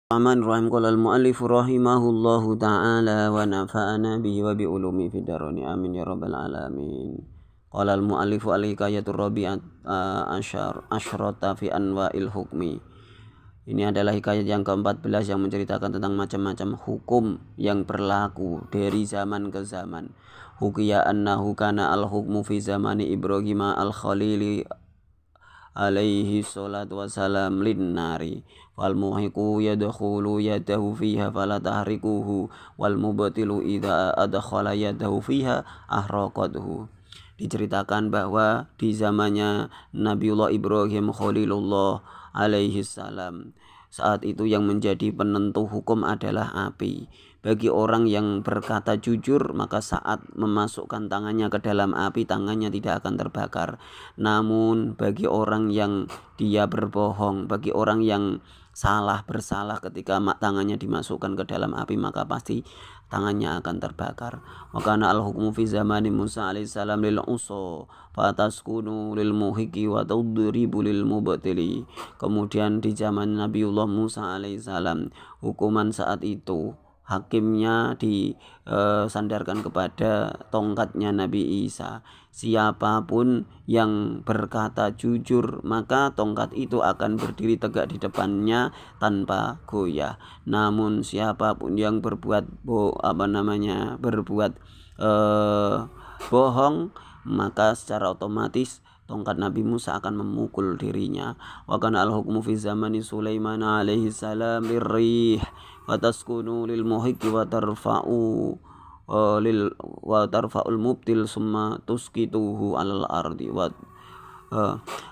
Bismillahirrahmanirrahim. Qala al-mu'allif rahimahullahu ta'ala wa nafa'ana bihi wa bi ulumi fid darain amin ya rabbal alamin. Qala al-mu'allif al-hikayatur rabi'at asyrata fi anwa'il hukmi. Ini adalah hikayat yang ke-14 yang menceritakan tentang macam-macam hukum yang berlaku dari zaman ke zaman. Hukiya annahu kana al-hukmu fi zamani Ibrahim al-Khalili alaihi salatu wassalam linnari wal muhiqu yadkhulu yadahu fiha fala tahrikuhu wal mubtilu idza adkhala yadahu fiha ahraqathu. Diceritakan bahwa di zamannya Nabiullah Ibrahim Khalilullah alaihi salam, saat itu yang menjadi penentu hukum adalah api. Bagi orang yang berkata jujur, maka saat memasukkan tangannya ke dalam api, tangannya tidak akan terbakar. Namun bagi orang yang dia berbohong, bagi orang yang bersalah ketika tangannya dimasukkan ke dalam api, maka pasti tangannya akan terbakar. Wa kana al-hukmu fi zamani Musa alaihissalam lil uso fataskunu lil muhiqi wa tudribu lil mubtili. Kemudian di zaman Nabiullah Musa alaihissalam, hukuman saat itu hakimnya disandarkan kepada tongkatnya Nabi Isa. Siapapun yang berkata jujur, maka tongkat itu akan berdiri tegak di depannya tanpa goyah. Namun siapapun yang berbuat bohong, maka secara otomatis tongkat Nabi Musa akan memukul dirinya. Wa kana al-hukmu fi zamani Sulaiman alaihi salam lirrih wa taskunu lil muhiqqi wa tarfa'ul mubtil summa tuskituhu alal ardi wa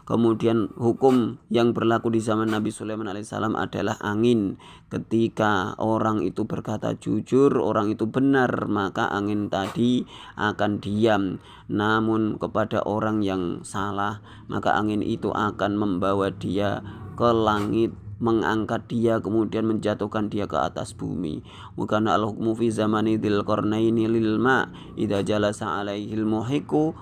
kemudian hukum yang berlaku di zaman Nabi Sulaiman alaihissalam adalah angin. Ketika orang itu berkata jujur, orang itu benar, maka angin tadi akan diam. Namun kepada orang yang salah, maka angin itu akan membawa dia ke langit, mengangkat dia, kemudian menjatuhkan dia ke atas bumi. Bukan al-hukmu fi zamani dzil qarnaini lil ma idza jalasa alaihi al-muhiqu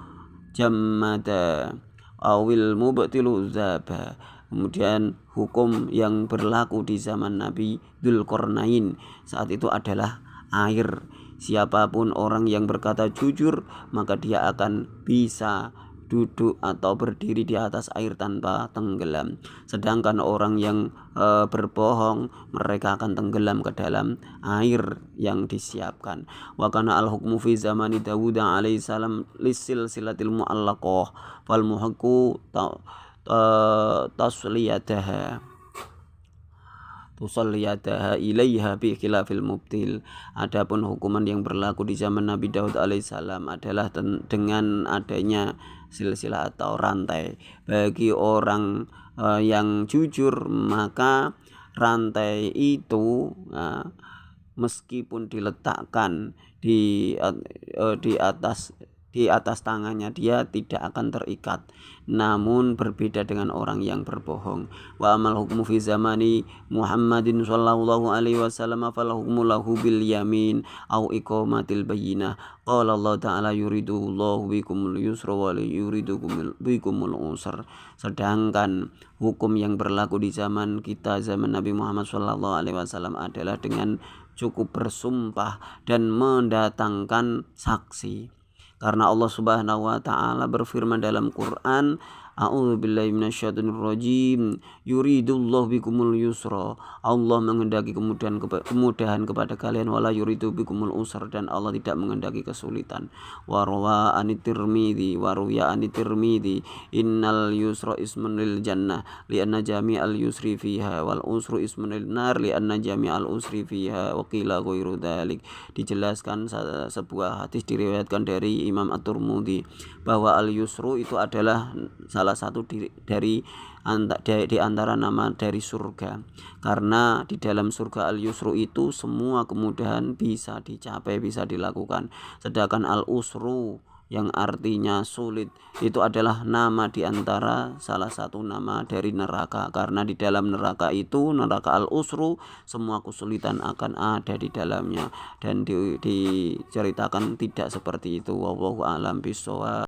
jammada awil mubtilu zaba. Kemudian hukum yang berlaku di zaman Nabi Dzulqarnain saat itu adalah air. Siapapun orang yang berkata jujur, maka dia akan bisa duduk atau berdiri di atas air tanpa tenggelam. Sedangkan orang yang berbohong, mereka akan tenggelam ke dalam air yang disiapkan. Wa kana al-hukmu fi zamani Dawud alaihi salam lisilsilatil mu'allaqah fal muhaqqu tusalliyataha ilaiha bi khilafil mubtil. Adapun hukuman yang berlaku di zaman Nabi Daud alaihissalam adalah dengan adanya silsilah atau rantai. Bagi orang yang jujur, maka rantai itu meskipun diletakkan di atas tangannya, dia tidak akan terikat. Namun berbeda dengan orang yang berbohong. Wa amal hukmu fi zamani Muhammadin sallallahu alaihi wasallam fal hukmu lahu bil yamin au iqamatil bayyinah. Qala Allah ta'ala yuridullahu bikumul yusra wa yuridu bikumul usra. Sedangkan hukum yang berlaku di zaman kita, zaman Nabi Muhammad sallallahu alaihi wasallam adalah dengan cukup bersumpah dan mendatangkan saksi. Karena Allah Subhanahu wa taala berfirman dalam Quran, a'udzubillahi minasyaitonir rajim, yuridullahu bikumul yusra. Allah menghendaki kemudahan kepada kalian, wala yuridu bikumul usra, dan Allah tidak menghendaki kesulitan. Wa rawa an-Tirmidzi innal yusra ismun lil jannah li'anna jami'al yusri fiha wal usru ismun lin nar li'anna jami'al usri fiha wa qila ghairu dzalik. Dijelaskan sebuah hadis diriwayatkan dari Imam At-Tirmidzi bahwa al-yusru itu adalah salah satu di antara nama dari surga. Karena di dalam surga al-yusru itu semua kemudahan bisa dicapai, bisa dilakukan. Sedangkan al-usru yang artinya sulit itu adalah nama di antara salah satu nama dari neraka. Karena di dalam neraka itu, neraka al-usru, semua kesulitan akan ada di dalamnya. Dan diceritakan tidak seperti itu. Wallahu a'lam bishawab.